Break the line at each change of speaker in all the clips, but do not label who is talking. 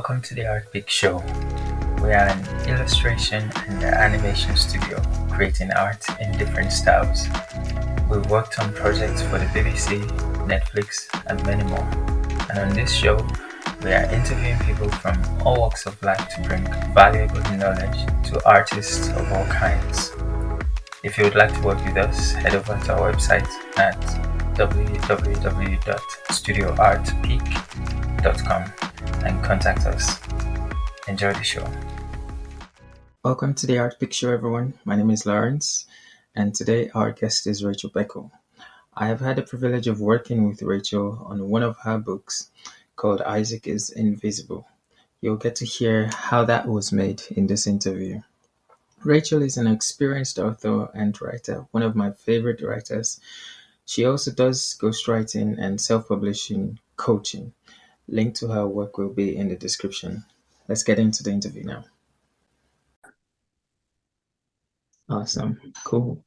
Welcome to the ArtPeak show. We are an illustration and animation studio creating art in different styles. We've worked on projects for the BBC, Netflix, and many more. And on this show, we are interviewing people from all walks of life to bring valuable knowledge to artists of all kinds. If you would like to work with us, head over to our website at www.studioartpeak.com and contact us. Enjoy the show. Welcome to the ArtPeak show, everyone. My name is Lawrence, and today our guest is Rachel Beckle. I have had the privilege of working with Rachel on one of her books called Isaac is Invisible. You'll get to hear how that was made in this interview. Rachel is an experienced author and writer, one of my favorite writers. She also does ghostwriting and self-publishing coaching. Link to her work will be in the description. Let's get into the interview now. Awesome. Cool.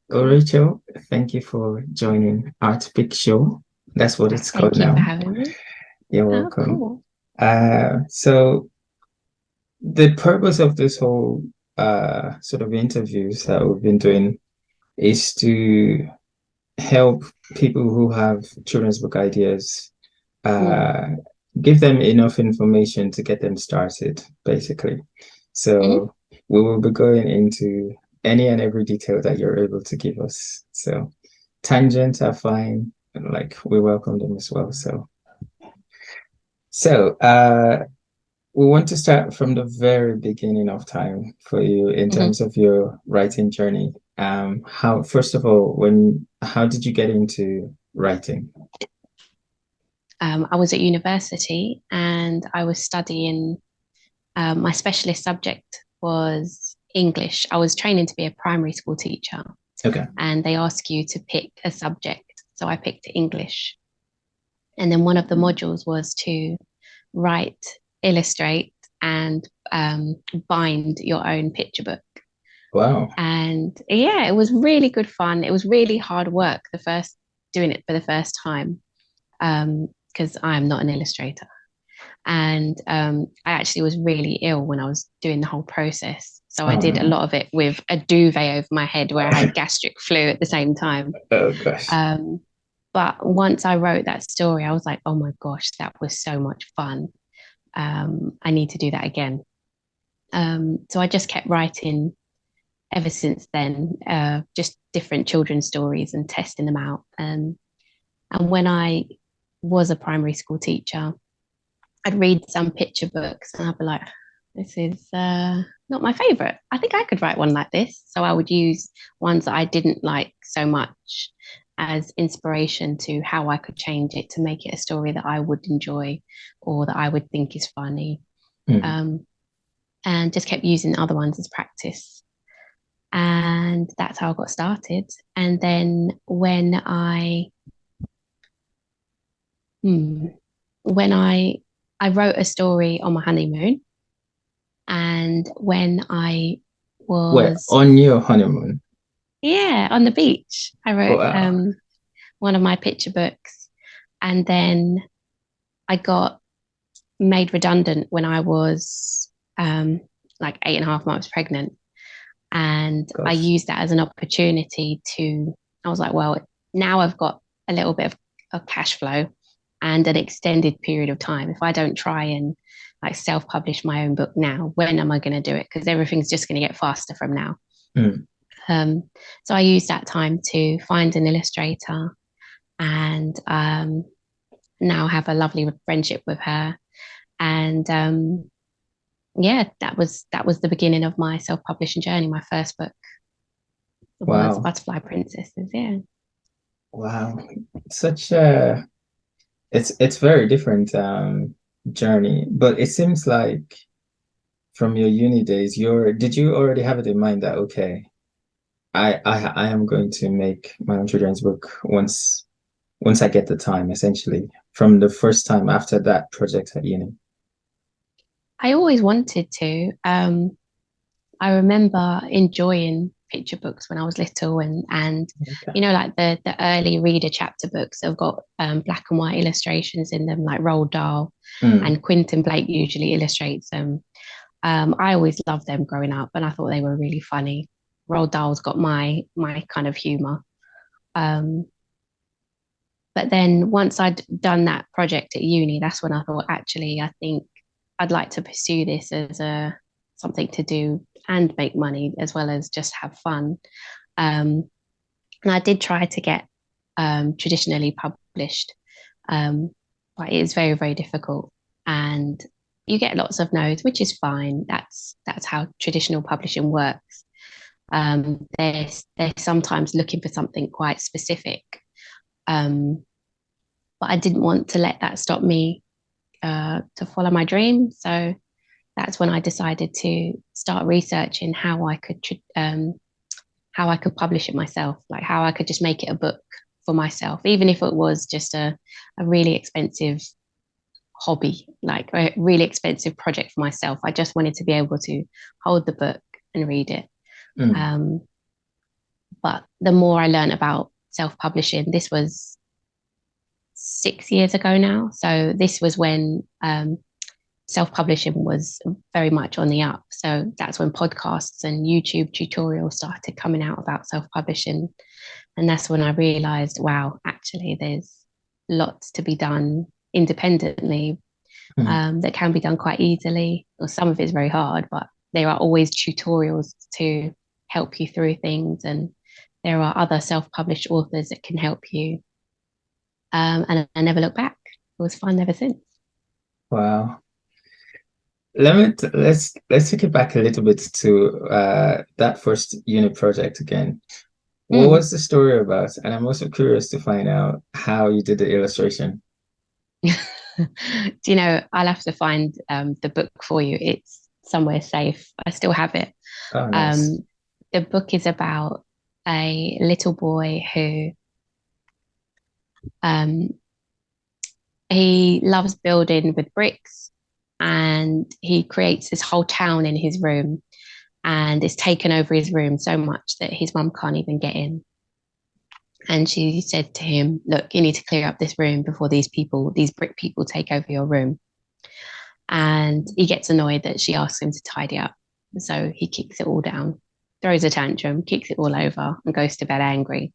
Well, Rachel, thank you for joining ArtPeak show. That's what it's called now.
Thank you for having me.
You're welcome. So the purpose of this whole sort of interviews that we've been doing is to help people who have children's book ideas, give them enough information to get them started, basically. So we will be going into any and every detail that you're able to give us. So tangents are fine, like we welcome them as well. So we want to start from the very beginning of time for you in terms of your writing journey. First of all, how did you get into writing?
I was at university and I was studying, my specialist subject was English. I was training to be a primary school teacher.
Okay.
And they ask you to pick a subject. So I picked English. And then one of the modules was to write, illustrate, and bind your own picture book.
Wow.
And yeah, it was really good fun. It was really hard work doing it for the first time, because I'm not an illustrator. And I actually was really ill when I was doing the whole process. So I did a lot of it with a duvet over my head where I had gastric flu at the same time.
Oh gosh.
But once I wrote that story, I was like, oh my gosh, that was so much fun. I need to do that again. So I just kept writing ever since then, just different children's stories and testing them out. And when I was a primary school teacher, I'd read some picture books and I'd be like, this is not my favorite. I think I could write one like this. So I would use ones that I didn't like so much as inspiration to how I could change it to make it a story that I would enjoy or that I would think is funny. And just kept using other ones as practice. And that's how I got started. And then when I wrote a story on my honeymoon, and when I was
on your honeymoon?
Yeah, on the beach. I wrote one of my picture books, and then I got made redundant when I was like 8.5 months pregnant. And I used that as an opportunity I was like, well, now I've got a little bit of cash flow and an extended period of time. If I don't try and like self-publish my own book now, when am I going to do it? Because everything's just going to get faster from now. So I used that time to find an illustrator and now have a lovely friendship with her. And yeah, that was the beginning of my self-publishing journey. My first book was Butterfly Princesses. Yeah.
Wow. Such a it's very different journey, but it seems like from your uni days, did you already have it in mind that okay, I am going to make my own children's book once I get the time, essentially, from the first time after that project at uni?
I always wanted to. I remember enjoying picture books when I was little, and
Okay.
you know, like the early reader chapter books have got black and white illustrations in them, like Roald Dahl,
Mm.
and Quentin Blake usually illustrates them. I always loved them growing up, and I thought they were really funny. Roald Dahl's got my kind of humor. Um, but then once I'd done that project at uni, that's when I thought, actually, I think I'd like to pursue this as a something to do and make money as well as just have fun. Um, and I did try to get traditionally published, um, but it is very, very difficult. And you get lots of no's, which is fine. That's how traditional publishing works. They're sometimes looking for something quite specific, um, but I didn't want to let that stop me to follow my dream. So that's when I decided to start researching how I could publish it myself, like how I could just make it a book for myself, even if it was just a really expensive hobby, like a really expensive project for myself. I just wanted to be able to hold the book and read it.
Mm.
Um, but the more I learned about self-publishing, this was 6 years ago now. So this was when self-publishing was very much on the up. So that's when podcasts and YouTube tutorials started coming out about self-publishing. And that's when I realized, wow, actually, there's lots to be done independently,
Mm.
that can be done quite easily. Or some of it's very hard, but there are always tutorials to help you through things. And there are other self-published authors that can help you. And I never looked back. It was fun ever since.
Wow. Let's take it back a little bit to that first unit project again. What
Mm.
was the story about? And I'm also curious to find out how you did the illustration.
Do you know, I'll have to find the book for you. It's somewhere safe. I still have it.
Oh, nice.
Um, the book is about a little boy who um, he loves building with bricks, and he creates this whole town in his room, and it's taken over his room so much that his mum can't even get in. And she said to him, "Look, you need to clear up this room before these brick people take over your room." And he gets annoyed that she asks him to tidy up. So he kicks it all down, throws a tantrum, kicks it all over, and goes to bed angry.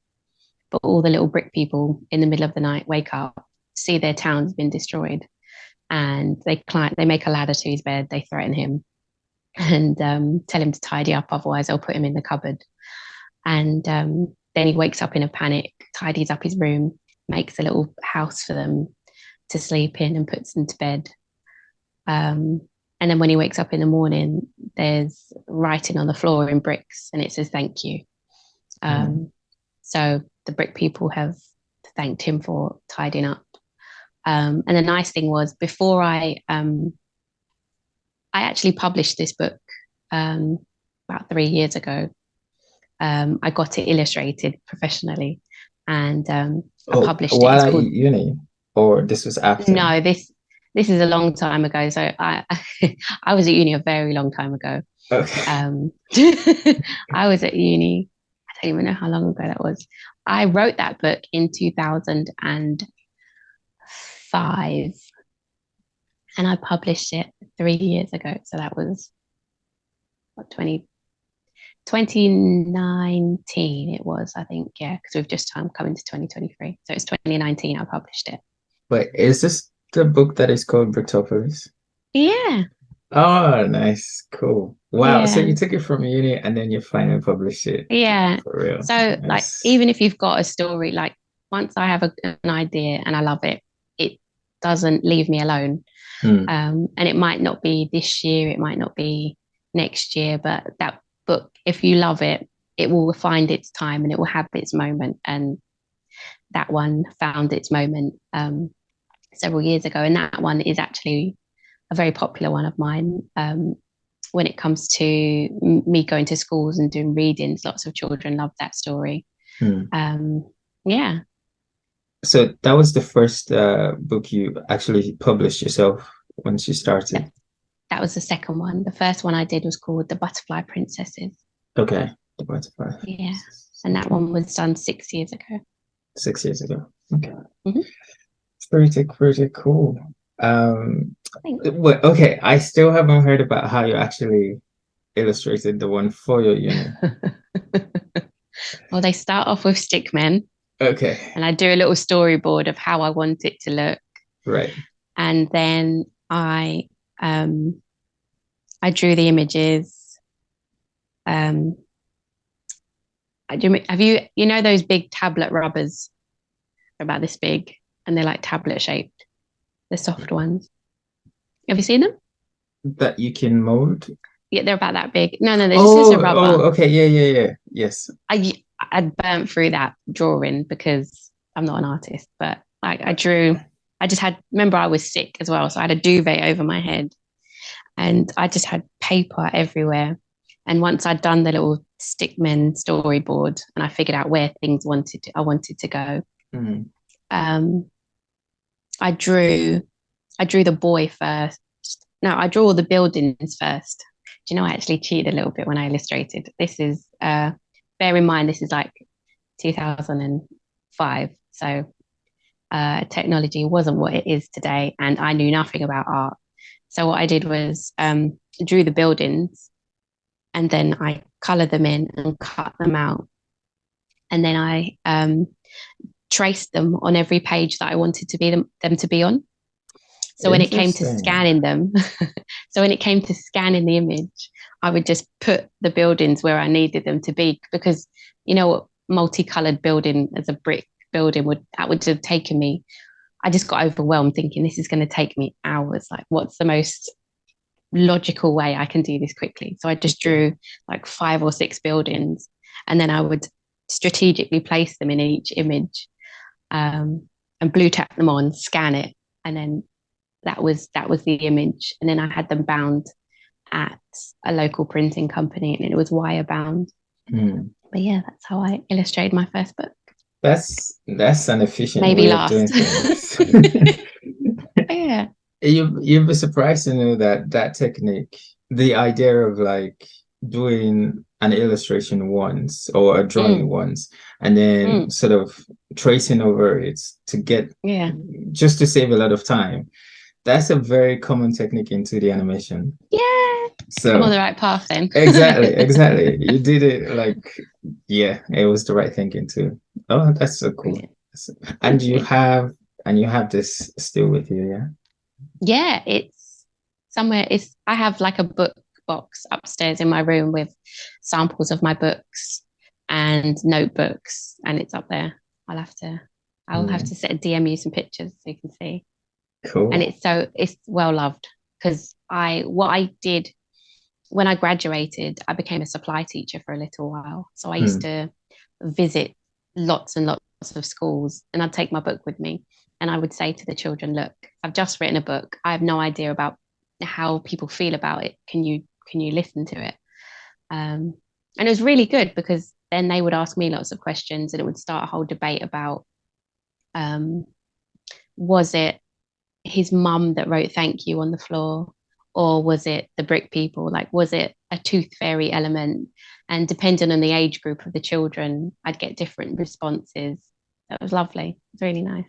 But all the little brick people in the middle of the night wake up, see their town's been destroyed, and they make a ladder to his bed. They threaten him and tell him to tidy up, otherwise they'll put him in the cupboard. And then he wakes up in a panic, tidies up his room, makes a little house for them to sleep in, and puts them to bed. Um, and then when he wakes up in the morning, there's writing on the floor in bricks, and it says "thank you."
Mm.
Um, so the brick people have thanked him for tidying up. And the nice thing was, before I actually published this book um, about 3 years ago. I got it illustrated professionally, and I
Oh,
published it.
while
It's
at
called
uni, or this was after?
No, this is a long time ago. So I I was at uni a very long time ago.
Okay.
Um, I was at uni. I don't even know how long ago that was. I wrote that book in 2005, and I published it 3 years ago. So that was what 2019 it was, I think. Yeah, because we've just come into 2023. So it's 2019 I published it.
But is this the book that is called Bricktopers?
Yeah,
Oh, nice. Cool. Wow. So
yeah.
you took it from uni and then you finally published it
Yeah.
for real.
So, like,
Nice.
even if you've got a story, like, once I have an idea and I love it, it doesn't leave me alone.
Hmm.
And it might not be this year, it might not be next year, but that book, if you love it, it will find its time and it will have its moment. And that one found its moment several years ago. And that one is actually a very popular one of mine. When it comes to me going to schools and doing readings, lots of children love that story.
Hmm.
Um, yeah,
So that was the first book you actually published yourself once you started.
that, that was the second one. The first one I did was called The Butterfly Princesses.
Okay. The butterfly.
Yeah. And that one was done 6 years ago.
6 years ago. Okay.
Mm-hmm.
Pretty cool.
Thanks.
Well, okay, I still haven't heard about how you actually illustrated the one for your uni.
Well, they start off with stick men.
Okay.
And I do a little storyboard of how I want it to look.
Right.
And then I drew the images. Um, have you know those big tablet rubbers? They're about this big and they're like tablet shaped, the soft ones. Have you seen them?
That you can mold?
Yeah, they're about that big. No, they're just a
Oh,
rubber.
okay. Yeah. Yes.
I burnt through that drawing because I'm not an artist, but I just had, remember I was sick as well. So I had a duvet over my head and I just had paper everywhere. And once I'd done the little stickman storyboard and I figured out where I wanted to go,
Mm.
I drew the boy first. No, I draw all the buildings first. Do you know I actually cheated a little bit when I illustrated? This is bear in mind this is like 2005, so technology wasn't what it is today, and I knew nothing about art. So what I did was drew the buildings, and then I colored them in and cut them out, and then I traced them on every page that I wanted to be them to be on. So when it came to scanning them, so when it came to scanning the image, I would just put the buildings where I needed them to be because you know what multicolored building as a brick building would have taken me. I just got overwhelmed thinking this is going to take me hours. Like, what's the most logical way I can do this quickly? So I just drew like 5 or 6 buildings, and then I would strategically place them in each image, and blue tack them on, scan it, and then that was the image. And then I had them bound at a local printing company, and it was wire bound.
Mm.
But yeah, that's how I illustrated my first book.
That's an efficient
Maybe
way of doing
last.
things.
Yeah.
You'd be surprised to know that that technique, the idea of like doing an illustration once or a drawing once, and then sort of tracing over it to get, just to save a lot of time. That's a very common technique in 2D animation.
Yeah.
So
I'm on the right path then.
exactly. You did it like, yeah, it was the right thinking too. Oh, that's so cool. And you have this still with you, yeah?
Yeah, it's somewhere. I have like a book box upstairs in my room with samples of my books and notebooks, and it's up there. I'll have to DM you some pictures so you can see.
Cool.
And it's well loved because what I did when I graduated, I became a supply teacher for a little while. So I used to visit lots and lots of schools, and I'd take my book with me. And I would say to the children, look, I've just written a book. I have no idea about how people feel about it. Can you listen to it? And it was really good because then they would ask me lots of questions and it would start a whole debate about was it his mum that wrote thank you on the floor? Or was it the brick people? Like, was it a tooth fairy element? And depending on the age group of the children, I'd get different responses. That was lovely. It was really nice.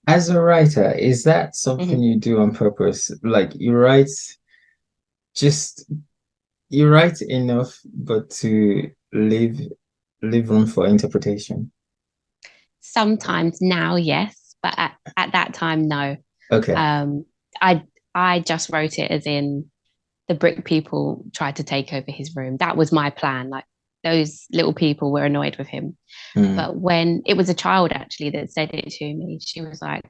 As a writer, is that something you do on purpose? Like just you write enough, but to leave room for interpretation?
Sometimes now, yes, but at that time, no.
Okay.
I just wrote it as in the brick people tried to take over his room. That was my plan. Like those little people were annoyed with him. But when it was a child actually that said it to me, she was like,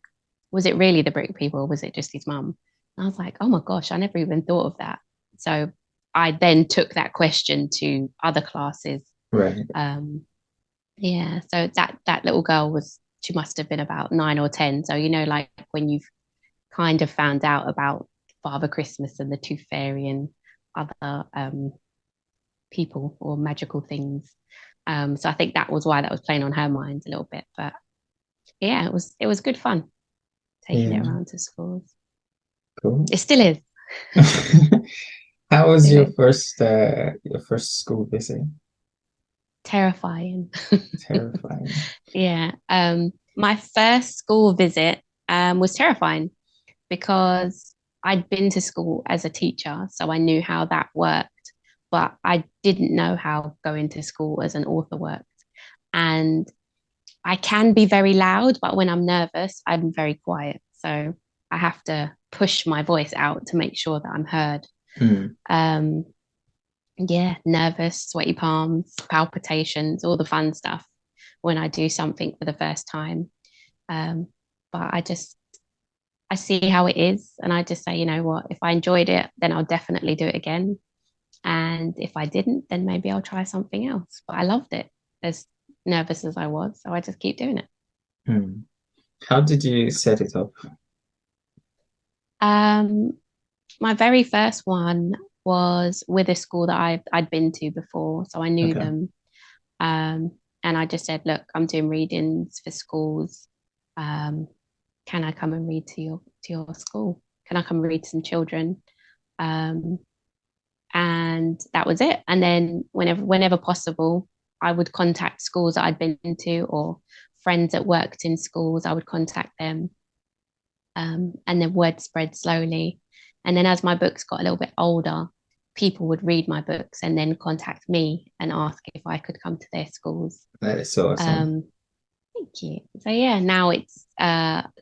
was it really the brick people or was it just his mum? And I was like, oh my gosh, I never even thought of that. So I then took that question to other classes.
Right.
Yeah. So that little girl she must have been about 9 or 10. So, like when you've kind of found out about Father Christmas and the Tooth Fairy and other people or magical things. So I think that was why that was playing on her mind a little bit. But yeah, it was good fun taking it around to schools.
Cool.
It still is.
How was your first school visit?
Terrifying.
Terrifying.
Yeah. My first school visit was terrifying because I'd been to school as a teacher, so I knew how that worked, but I didn't know how going to school as an author worked. And I can be very loud, but when I'm nervous, I'm very quiet. So I have to push my voice out to make sure that I'm heard.
Mm.
Um, yeah, nervous, sweaty palms, palpitations, all the fun stuff when I do something for the first time. Um, but I see how it is, and I just say, you know what, if I enjoyed it, then I'll definitely do it again. And if I didn't, then maybe I'll try something else. But I loved it, as nervous as I was, so I just keep doing it.
Mm. How did you set it up?
Um, my very first one was with a school that I'd been to before, so I knew
Okay.
them. Um, and I just said, look, I'm doing readings for schools. Um, can I come and read to your school? Can I come and read to some children? Um, and that was it. And then whenever possible, I would contact schools that I'd been to or friends that worked in schools. I would contact them, and then word spread slowly. And then as my books got a little bit older, people would read my books and then contact me and ask if I could come to their schools.
That is so awesome.
Thank you. So yeah, now it's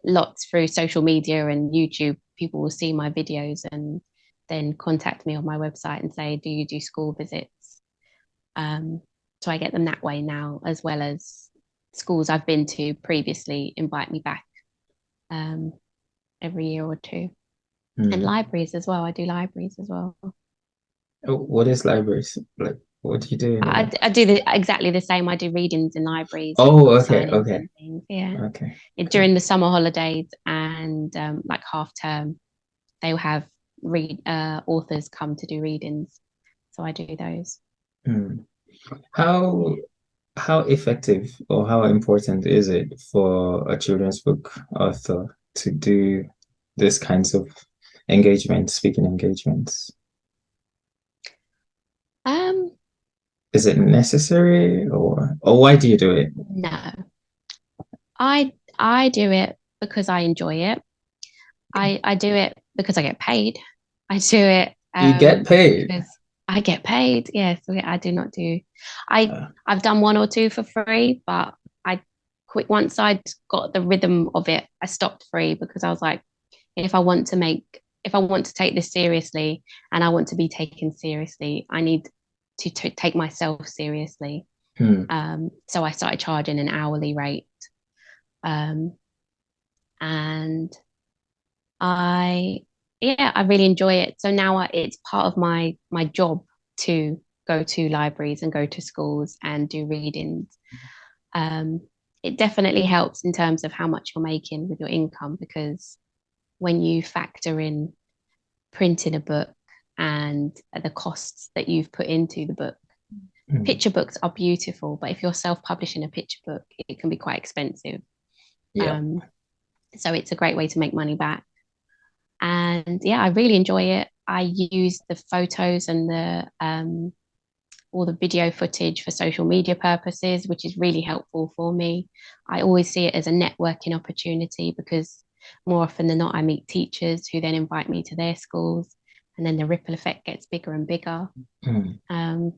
lots through social media and YouTube. People will see my videos and then contact me on my website and say, "Do you do school visits?" Um, so I get them that way now, as well as schools I've been to previously invite me back um, every year or two, and
Mm.
libraries as well. I do libraries as well.
Oh, what is libraries? Like, what do you do in
I,
there?
I do exactly the same. I do readings in libraries and
Oh,
book
okay,
signings
okay,
and things. Yeah,
okay, cool.
during the summer holidays and like half term, they will have read authors come to do readings. So I do those.
Mm. How
Yeah.
how effective or how important is it for a children's book author to do this kinds of engagements, speaking engagements?
Um,
Is it necessary or why do you do it?
no, I do it because I enjoy it. I do it because I get paid. I do it
You get paid.
because I get paid. Yes, I do not do. I
Uh,
I've done one or two for free, but I quit once I'd got the rhythm of it. I stopped free because I was like, if I want to take this seriously and I want to be taken seriously, I need to take myself seriously.
hmm,
So I started charging an hourly rate, um, and I yeah, I really enjoy it. So now it's part of my job to go to libraries and go to schools and do readings. Um, it definitely helps in terms of how much you're making with your income because when you factor in printing a book and the costs that you've put into the book,
hmm,
picture books are beautiful, but if you're self-publishing a picture book, it can be quite expensive.
yeah.
Um, so it's a great way to make money back. And yeah, I really enjoy it. I use the photos and the all the video footage for social media purposes, which is really helpful for me. I always see it as a networking opportunity because more often than not, I meet teachers who then invite me to their schools, and then the ripple effect gets bigger and bigger.
Hmm.
Um,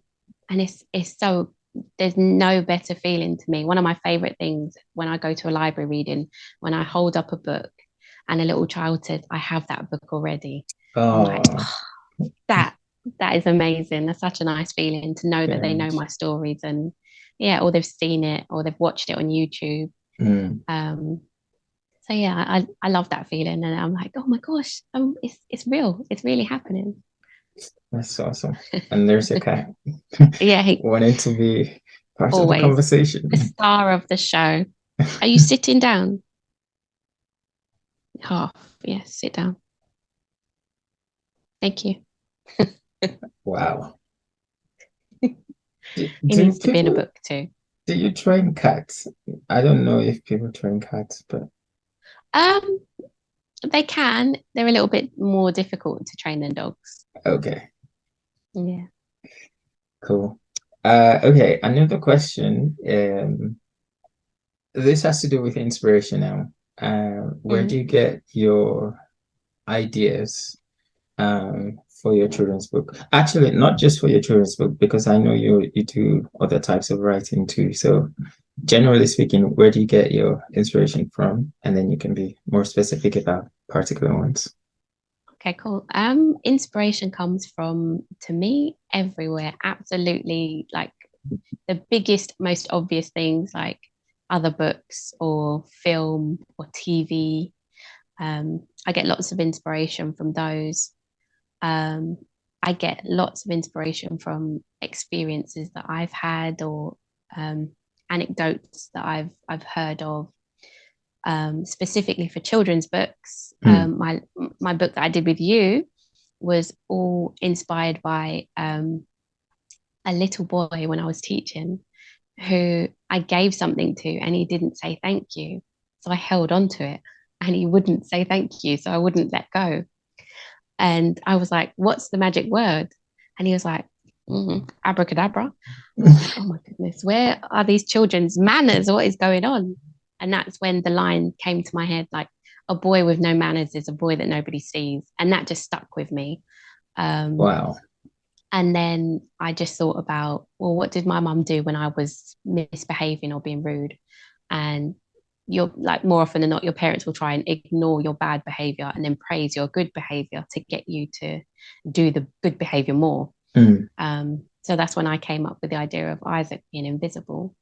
and it's so there's no better feeling to me. One of my favorite things when I go to a library reading, when I hold up a book and a little child says, I have that book already. I'm like,
Oh,
oh, that that is amazing. That's such a nice feeling to know that
very
they know
much.
my stories and yeah, or they've seen it or they've watched it on YouTube.
Hmm.
Um, so yeah, I love that feeling and I'm like, oh my gosh, it's real. It's really happening.
That's awesome. And there's your cat
Yeah,
wanting to be part of the
always the
conversation.
star of the show. Are you sitting down? Half. Yes, sit down. Thank you.
Wow.
He
Do
needs to be in a
people
book too.
do you train cats? I don't know if people train cats, but
Um, they can. They're a little bit more difficult to train than dogs.
okay,
Yeah.
cool. Okay, another question. This has to do with inspiration now. Where do
Mm.
you get your ideas for your children's book? Actually, not just for your children's book, because I know you do other types of writing too. So generally speaking, where do you get your inspiration from? And then you can be more specific about particular ones.
Okay, cool. Inspiration comes from, to me, everywhere. Absolutely, like the biggest, most obvious things, like other books or film or TV. I get lots of inspiration from those. Um, I get lots of inspiration from experiences that I've had or um, anecdotes that I've heard of. Specifically for children's books,
Mm.
my book that I did with you was all inspired by a little boy when I was teaching who I gave something to and he didn't say thank you. So I held on to it and he wouldn't say thank you. So I wouldn't let go. And I was like, what's the magic word? And he was like, abracadabra. I was like, oh my goodness, where are these children's manners? What is going on? And that's when the line came to my head like, a boy with no manners is a boy that nobody sees. And that just stuck with me. Um,
Wow.
and then I just thought about, well, what did my mum do when I was misbehaving or being rude? And you're like, more often than not, your parents will try and ignore your bad behavior and then praise your good behavior to get you to do the good behavior more.
Mm.
So that's when I came up with the idea of Isaac being invisible,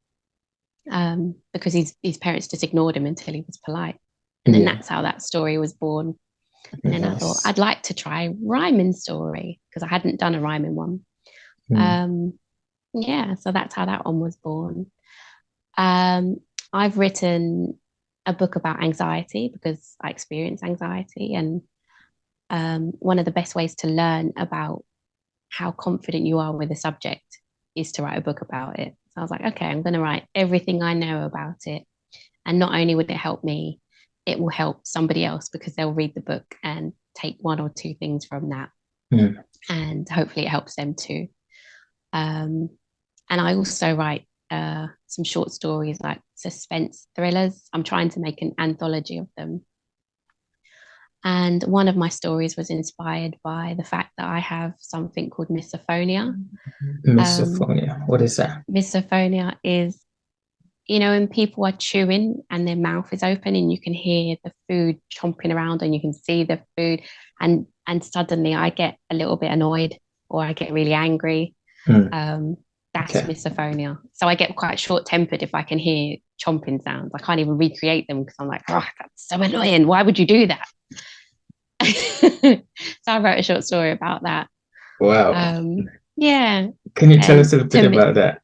because his parents just ignored him until he was polite. And then
Yeah.
that's how that story was born. And then I thought
Nice.
I'd like to try rhyming story because I hadn't done a rhyming one.
Mm.
Um, yeah, so that's how that one was born. Um, I've written a book about anxiety because I experience anxiety, and one of the best ways to learn about how confident you are with a subject is to write a book about it. So I was like, okay, I'm going to write everything I know about it. And not only would it help me, it will help somebody else because they'll read the book and take one or two things from that.
Mm.
And hopefully it helps them too. Um, and I also write some short stories like suspense thrillers. I'm trying to make an anthology of them. And one of my stories was inspired by the fact that I have something called misophonia. Um,
Misophonia. What is that?
misophonia is, you know, when people are chewing and their mouth is open and you can hear the food chomping around and you can see the food, and suddenly I get a little bit annoyed or I get really angry.
Mm.
Um, that's
Okay.
misophonia. So I get quite short tempered if I can hear chomping sounds. I can't even recreate them because I'm like, oh, that's so annoying. Why would you do that? So I wrote a short story about that.
Wow.
Yeah,
Can you tell
and
us a bit
to me,
about that?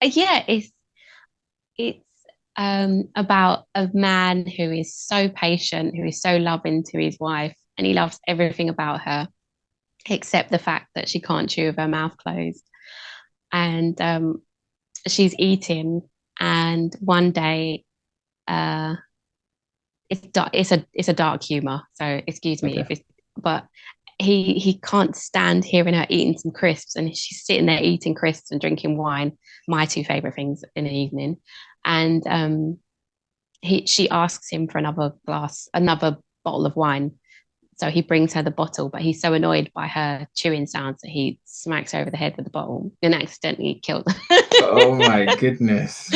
yeah, it's about a man who is so patient, who is so loving to his wife, and he loves everything about her except the fact that she can't chew with her mouth closed. And she's eating, and one day, uh, it's dark. It's a dark humor, so excuse me
Okay.
if it's. But he can't stand hearing her eating some crisps, and she's sitting there eating crisps and drinking wine. My two favorite things in the evening, and she asks him for another bottle of wine. So he brings her the bottle, but he's so annoyed by her chewing sounds that he smacks her over the head with the bottle and accidentally killed her.
Oh my goodness.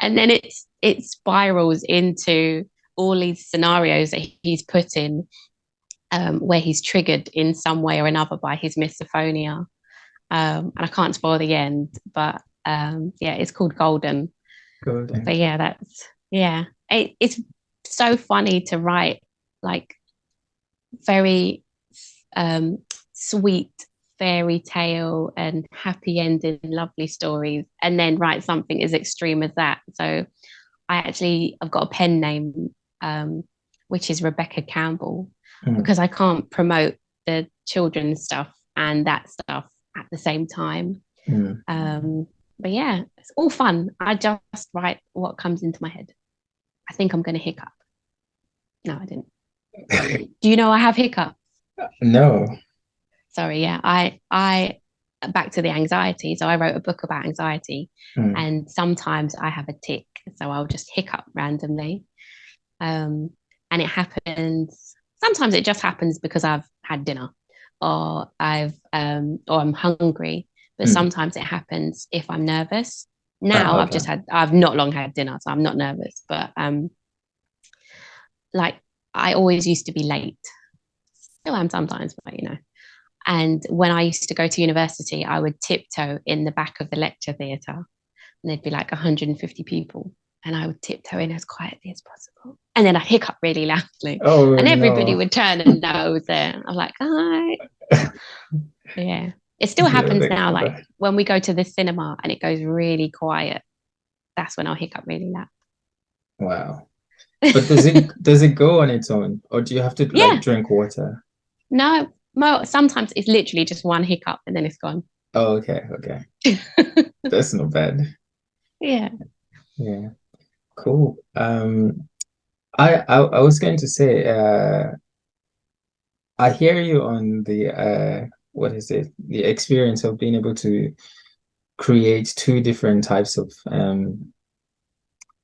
And then it spirals into all these scenarios that he's put in, where he's triggered in some way or another by his misophonia. And I can't spoil the end, but yeah, it's called Golden.
Golden.
But yeah, it's so funny to write like very um, sweet fairy tale and happy ending, lovely stories, and then write something as extreme as that. So I've got a pen name, which is Rebecca Campbell,
Mm.
because I can't promote the children's stuff and that stuff at the same time.
Mm.
But yeah, it's all fun. I just write what comes into my head. I think I'm going to hiccup. No, I didn't. Do you know I have hiccup?
No.
Sorry. Yeah, I back to the anxiety. So I wrote a book about anxiety,
Mm.
and sometimes I have a tic, so I'll just hiccup randomly. Um, and it happens. Sometimes it just happens because I've had dinner, or I'm hungry. But
Mm.
sometimes it happens if I'm nervous.
Oh,
Now
okay.
I've not long had dinner, so I'm not nervous. But like I always used to be late. Still am sometimes, but you know. And when I used to go to university, I would tiptoe in the back of the lecture theatre, and there'd be like 150 people. And I would tiptoe in as quietly as possible. And then I hiccup really loudly.
Oh
And everybody
no.
would turn and know I was there. I'm like, hi. Yeah. It still
Yeah,
happens
they're
now. Like
clever.
when we go to the cinema and it goes really quiet, that's when I'll hiccup really loud.
Wow. But does it go on its own, or do you have to like
Yeah.
drink water?
No, sometimes it's literally just one hiccup and then it's gone.
Oh, okay, okay. That's not bad.
Yeah.
Yeah, cool. I was going to say, I hear you on the what is it? The experience of being able to create two different types of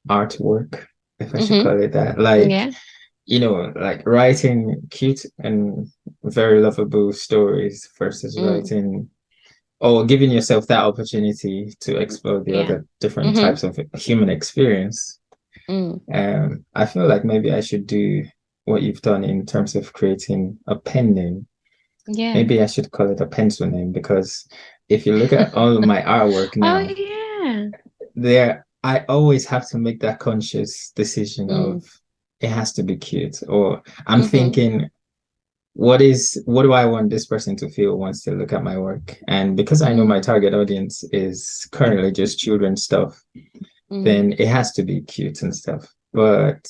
artwork, if I should
Hmm.
call it that. Like,
Yeah.
like writing cute and very lovable stories versus
Mm.
writing or giving yourself that opportunity to explore the
Yeah.
other different
Hmm.
types of human experience.
Mm.
I feel like maybe I should do what you've done in terms of creating a pen name.
Yeah.
Maybe I should call it a pencil name because if you look at all of my artwork
Oh
now,
yeah.
there I always have to make that conscious decision
Mm.
of it has to be cute, or I'm
Hmm.
thinking what do I want this person to feel once they look at my work? And because I know my
Mm.
target audience is currently just children stuff,
Mm.
then it has to be cute and stuff. But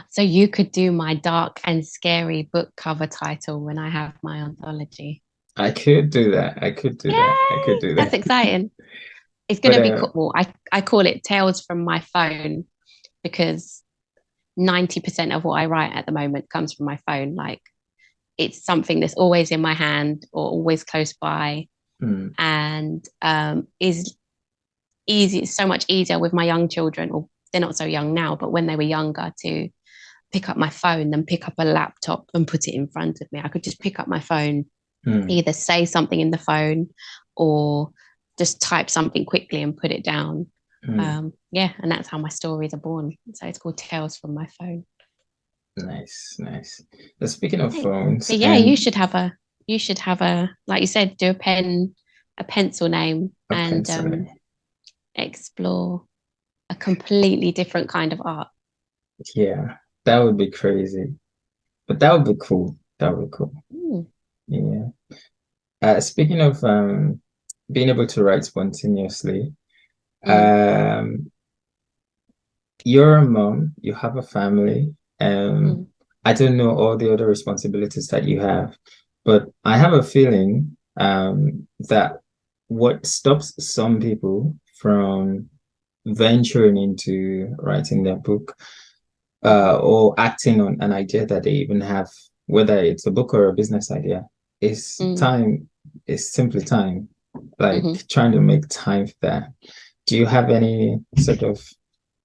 So you could do my dark and scary book cover title when I have my anthology.
I could do that. I could do that. I could
Yay!
do
That's
that.
exciting. It's going
But
to be cool. Well, I call it Tales from My Phone because 90% of what I write at the moment comes from my phone. Like it's something that's always in my hand or always close by,
hmm,
and is easy. It's so much easier with my young children, or they're not so young now, but when they were younger, to pick up my phone than pick up a laptop and put it in front of me. I could just pick up my phone,
hmm,
either say something in the phone or just type something quickly and put it down.
hmm.
Yeah, and that's how my stories are born. So it's called Tales from My Phone.
Nice, nice. But speaking of
Thanks.
phones
But yeah,
and
you should have a, like you said, do a pencil name,
a
and
pencil,
explore a completely different kind of art.
yeah, that would be crazy. But that would be cool. That would be cool.
Mm,
Yeah. Speaking of being able to write spontaneously,
mm,
um, you're a mom, you have a family.
mm,
I don't know all the other responsibilities that you have, but I have a feeling that what stops some people from venturing into writing their book
mm,
or acting on an idea that they even have, whether it's a book or a business idea, is
mm,
time, is simply time, like
mm.
trying to make time for that. Do you have any sort of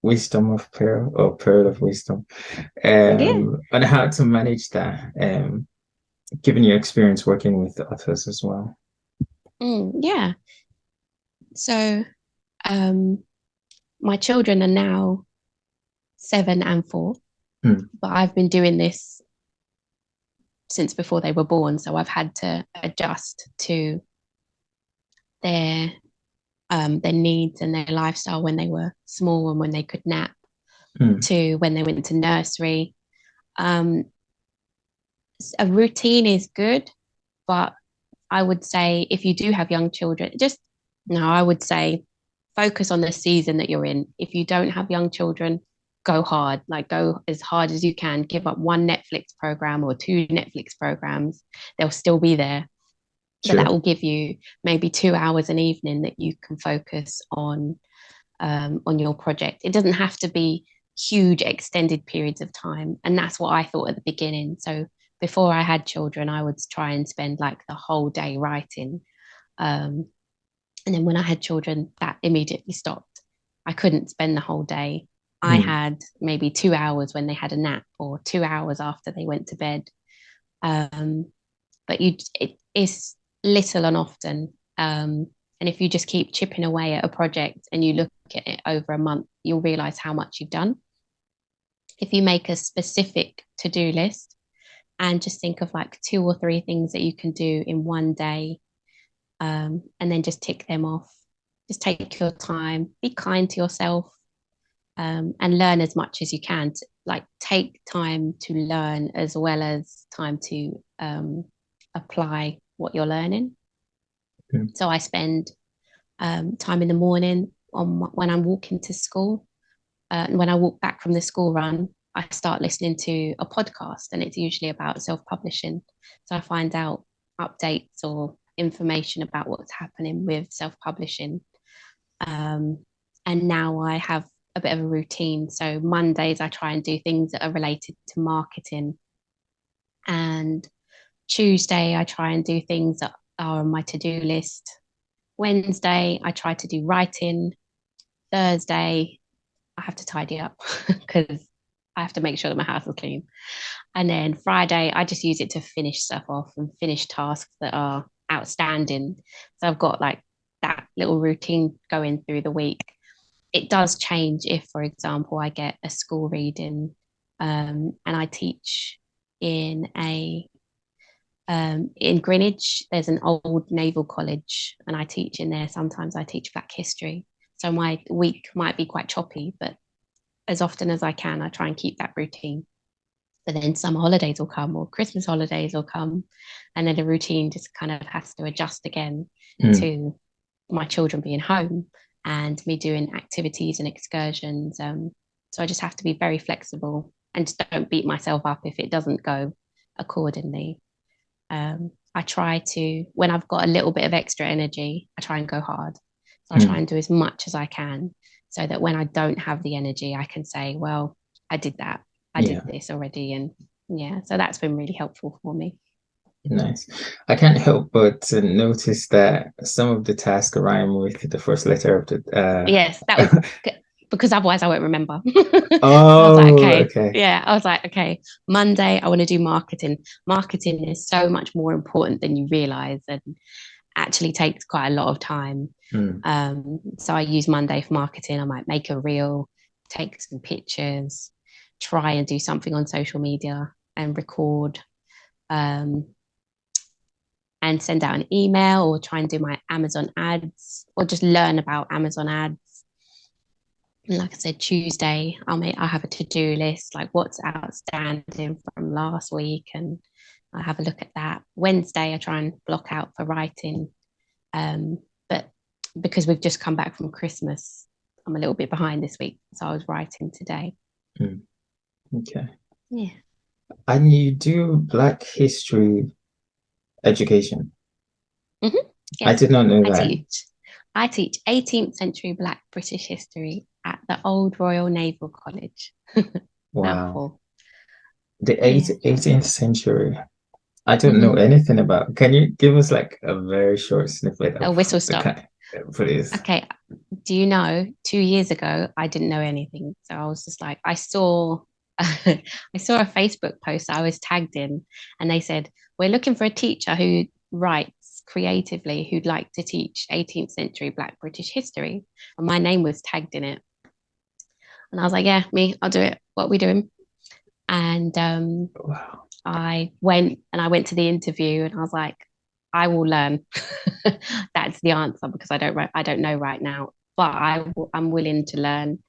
wisdom of pearl or pearl of wisdom
Yeah.
on how to manage that, given your experience working with authors as well?
Yeah. So, um, my children are now 7 and 4,
Hmm,
but I've been doing this since before they were born. So I've had to adjust to their their needs and their lifestyle when they were small and when they could nap,
hmm,
to when they went to nursery. Um, a routine is good, but I would say if you do have young children, just no, I would say focus on the season that you're in. If you don't have young children, go hard, like go as hard as you can. Give up one Netflix program or two Netflix programs, they'll still be there. But that
sure,
will give you maybe 2 hours an evening that you can focus on your project. It doesn't have to be huge extended periods of time. And that's what I thought at the beginning. So before I had children, I would try and spend like the whole day writing. And then when I had children, that immediately stopped. I couldn't spend the whole day. I
Mm.
had maybe 2 hours when they had a nap or 2 hours after they went to bed. Um, but it's little and often. And if you just keep chipping away at a project and you look at it over a month, you'll realize how much you've done. If you make a specific to-do list and just think of like 2 or 3 things that you can do in one day, and then just tick them off. Just take your time, be kind to yourself, and learn as much as you can. Like take time to learn as well as time to apply what you're learning.
Mm.
So I spend time in the morning when I'm walking to school. And when I walk back from the school run, I start listening to a podcast, and it's usually about self-publishing. So I find out updates or information about what's happening with self-publishing. Um, and now I have a bit of a routine. So Mondays, I try and do things that are related to marketing. And Tuesday, I try and do things that are on my to-do list. Wednesday, I try to do writing. Thursday, I have to tidy up because I have to make sure that my house is clean. And then Friday, I just use it to finish stuff off and finish tasks that are outstanding. So I've got like that little routine going through the week. It does change if, for example, I get a school reading, and I teach in a in Greenwich. There's an old naval college, and I teach in there. Sometimes I teach Black history, so my week might be quite choppy, but as often as I can, I try and keep that routine. But then summer holidays will come or Christmas holidays will come, and then the routine just kind of has to adjust again
Mm.
to my children being home and me doing activities and excursions. So I just have to be very flexible and just don't beat myself up if it doesn't go accordingly. I try to, when I've got a little bit of extra energy, I try and go hard. So I try
Mm.
and do as much as I can so that when I don't have the energy, I can say, well, I did that. I did
Yeah.
this already. And yeah, so that's been really helpful for me.
Nice. I can't help but to notice that some of the tasks rhyme with the first letter of the
Yes, that was because otherwise I won't remember. I was like,
Oh,
okay,
okay.
yeah, I was like, okay, Monday, I want to do marketing. Marketing is so much more important than you realize and actually takes quite a lot of time.
Mm.
So I use Monday for marketing. I might make a reel, take some pictures, try and do something on social media and record, um, and send out an email or try and do my Amazon ads or just learn about Amazon ads. And like I said, Tuesday, I'll have a to-do list, like what's outstanding from last week, and I'll have a look at that. Wednesday, I try and block out for writing. But because we've just come back from Christmas, I'm a little bit behind this week. So I was writing today.
Mm. Okay.
Yeah.
And you do Black history education.
Mm-hmm.
I
Yes,
did not know
I
that.
teach. I teach 18th century Black British history at the Old Royal Naval College.
Wow.
Mouthful.
The
Yeah.
18th century. I don't know
Mm-hmm.
anything about. Can you give us like a very short snippet
A
of
whistle
the
stop.
kind, please?
Okay. Do you know, 2 years ago, I didn't know anything. So I was just like, I saw I saw a Facebook post I was tagged in, and they said, we're looking for a teacher who writes creatively, who'd like to teach 18th century Black British history. And my name was tagged in it. And I was like, yeah, me, I'll do it. What are we doing? And
Wow.
I went to the interview and I was like, I will learn. That's the answer because I don't know right now, but I'm willing to learn.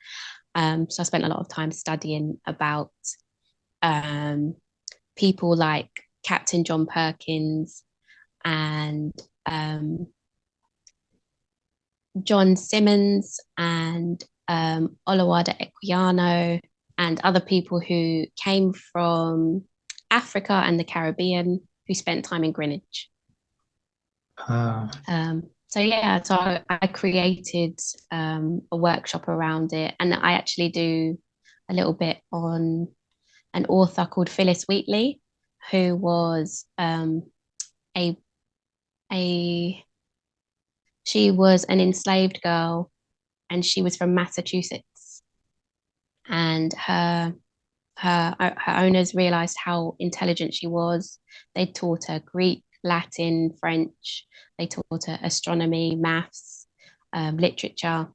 So I spent a lot of time studying about um, people like Captain John Perkins and John Simmons and Olawada Equiano and other people who came from Africa and the Caribbean who spent time in Greenwich. So yeah, so I created a workshop around it, and I actually do a little bit on an author called Phyllis Wheatley, who was a She was an enslaved girl, and she was from Massachusetts. And her owners realized how intelligent she was. They taught her Greek, Latin, French. They taught her astronomy, maths, literature,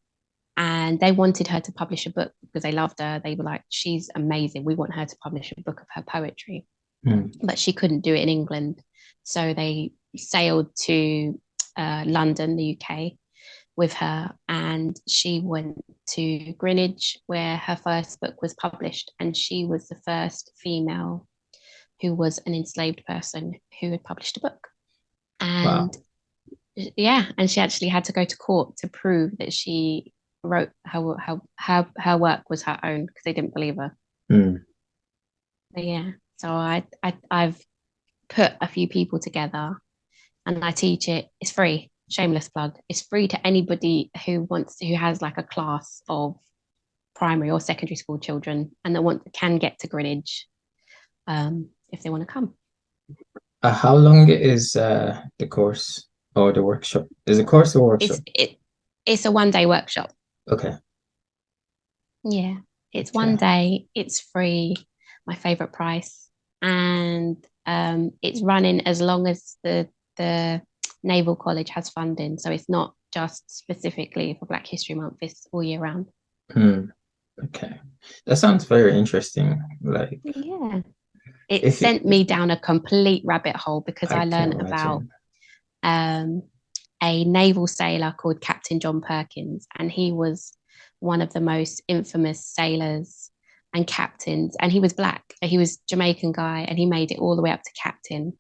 and they wanted her to publish a book because they loved her. They were like, she's amazing. We want her to publish a book of her poetry. But she couldn't do it in England. So they sailed to London, the UK, with her, and she went to Greenwich, where her first book was published. And she was the first female who was an enslaved person who had published a book. And yeah, and she actually had to go to court to prove that she wrote her work was her own because they didn't believe her. But yeah, so I've put a few people together and I teach it. It's free, shameless plug. It's free to anybody who has like a class of primary or secondary school children and that can get to Greenwich if they want to come.
How long is the course or the workshop? Is it course or workshop?
It's a 1 day workshop.
Okay.
Yeah, it's 1 day. It's free. My favorite price, and it's running as long as the Naval College has funding. So it's not just specifically for Black History Month. It's all year round.
Okay, that sounds very interesting. Like,
yeah, it sent me down a complete rabbit hole because I learned about a naval sailor called Captain John Perkins, and he was one of the most infamous sailors and captains, and he was Black. He was a Jamaican guy, and he made it all the way up to captain,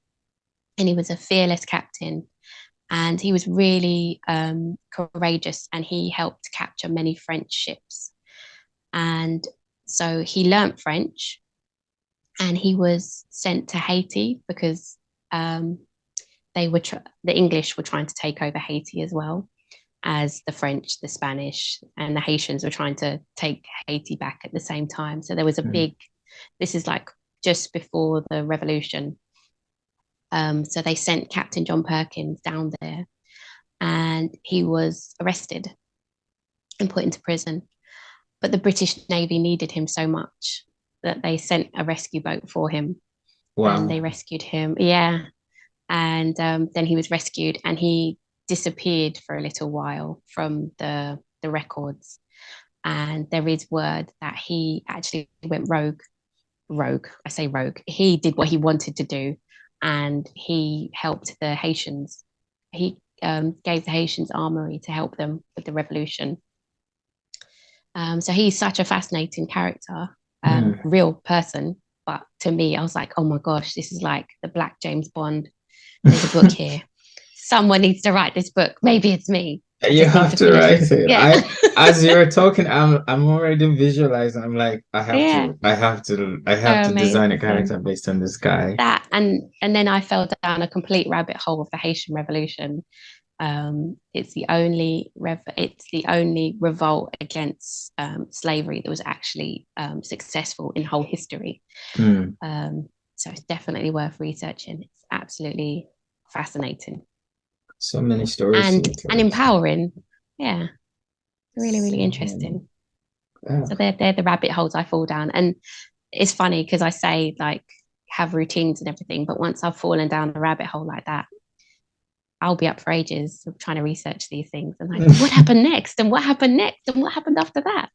and he was a fearless captain, and he was really courageous, and he helped capture many French ships. And so he learned French, and he was sent to Haiti because the English were trying to take over Haiti as well, as the French, the Spanish, and the Haitians were trying to take Haiti back at the same time. So there was this is like just before the revolution. So they sent Captain John Perkins down there, and he was arrested and put into prison. But the British Navy needed him so much that they sent a rescue boat for him. Wow. And they rescued him. Yeah. And then he was rescued, and he disappeared for a little while from the records. And there is word that he actually went rogue. I say rogue. He did what he wanted to do, and he helped the Haitians. He gave the Haitians armory to help them with the revolution. So he's such a fascinating character, real person. But to me, I was like, oh my gosh, this is like the Black James Bond. There's a book here. Someone needs to write this book. Maybe it's me.
You have to write it. Yeah. As you're talking, I'm already visualizing. I'm like, I have to design a character based on this guy.
That and then I fell down a complete rabbit hole of the Haitian Revolution. It's the only revolt against slavery that was actually successful in whole history. So it's definitely worth researching. It's absolutely fascinating.
So many stories
and empowering. Yeah, really, really interesting. Yeah. So they're the rabbit holes I fall down, and it's funny because I say like have routines and everything, but once I've fallen down a rabbit hole like that, I'll be up for ages trying to research these things and like what happened next and what happened next and what happened after that,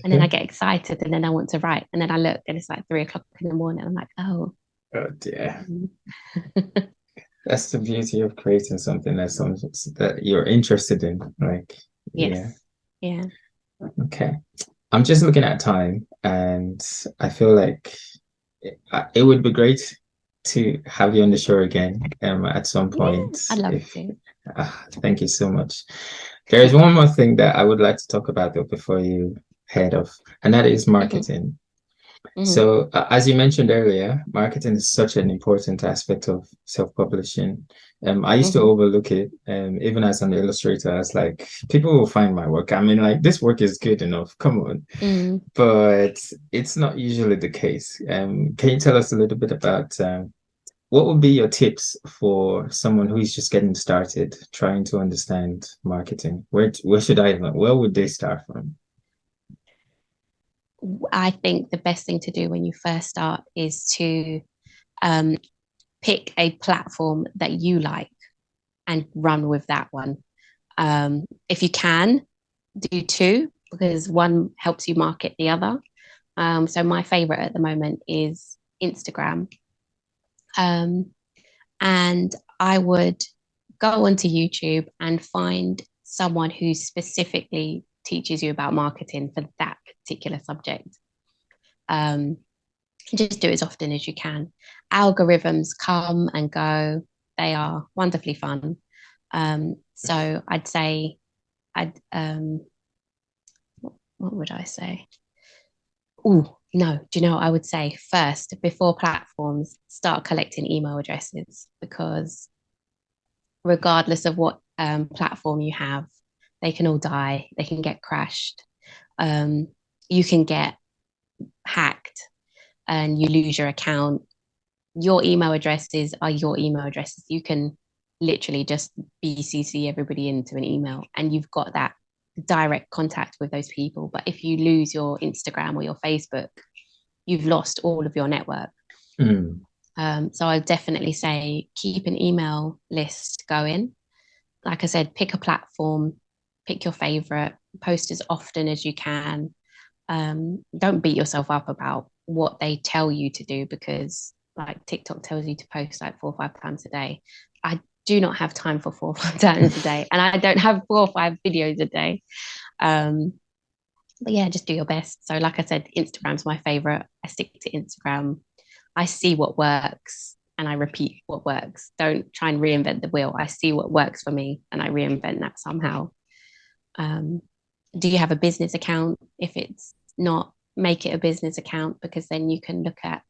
and then I get excited and then I want to write, and then I look and it's like 3 o'clock in the morning. I'm like, oh
dear. That's the beauty of creating something that you're interested in. Like,
yes. Yeah.
Okay. I'm just looking at time, and I feel like it would be great to have you on the show again at some point.
Yeah, I'd love to.
Thank you so much. There is one more thing that I would like to talk about though before you head off, and that is marketing. So as you mentioned earlier, marketing is such an important aspect of self-publishing. I used to overlook it, even as an illustrator. I was like, people will find my work. I mean, like, this work is good enough. Come on. But it's not usually the case. Can you tell us a little bit about what would be your tips for someone who is just getting started, trying to understand marketing? Where would they start from?
I think the best thing to do when you first start is to um, pick a platform that you like and run with that one. If you can, do two because one helps you market the other. So my favorite at the moment is Instagram. Um, and I would go onto YouTube and find someone who specifically teaches you about marketing for that particular subject. Um, just do it as often as you can. Algorithms come and go, they are wonderfully fun. So I'd say, what would I say? Oh, no, do you know what I would say first, before platforms, start collecting email addresses because regardless of what platform you have, they can all die, they can get crashed, um, you can get hacked and you lose your account. Your email addresses are your email addresses. You can literally just BCC everybody into an email and you've got that direct contact with those people. But if you lose your Instagram or your Facebook, you've lost all of your network.
Mm.
So I definitely say keep an email list going. Like I said, pick a platform, pick your favorite, post as often as you can. Don't beat yourself up about what they tell you to do because like TikTok tells you to post like 4 or 5 times a day. I do not have time for 4 or 5 times a day, and I don't have 4 or 5 videos a day. Um, but yeah, just do your best. So, like I said, Instagram's my favorite. I stick to Instagram. I see what works and I repeat what works. Don't try and reinvent the wheel. I see what works for me and I reinvent that somehow. Um, do you have a business account? If it's not, make it a business account because then you can look at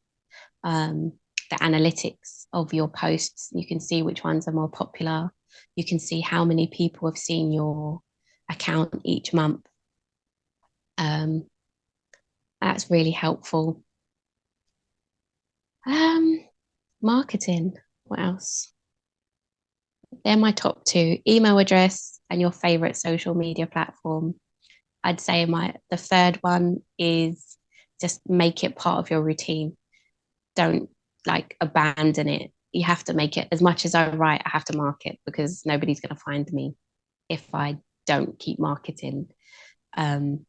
the analytics of your posts. You can see which ones are more popular. You can see how many people have seen your account each month. Um, that's really helpful. Um, Marketing. What else? They're my top two: email address and your favorite social media platform. I'd say the third one is just make it part of your routine. Don't like abandon it. You have to make it. As much as I write, I have to market because nobody's going to find me if I don't keep marketing. Um,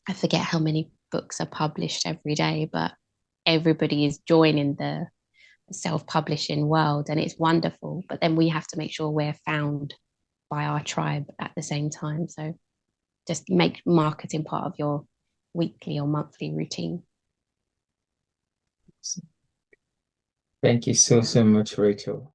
I forget how many books are published every day, but everybody is joining the self-publishing world and it's wonderful. But then we have to make sure we're found by our tribe at the same time. So just make marketing part of your weekly or monthly routine.
Thank you so much, Rachel.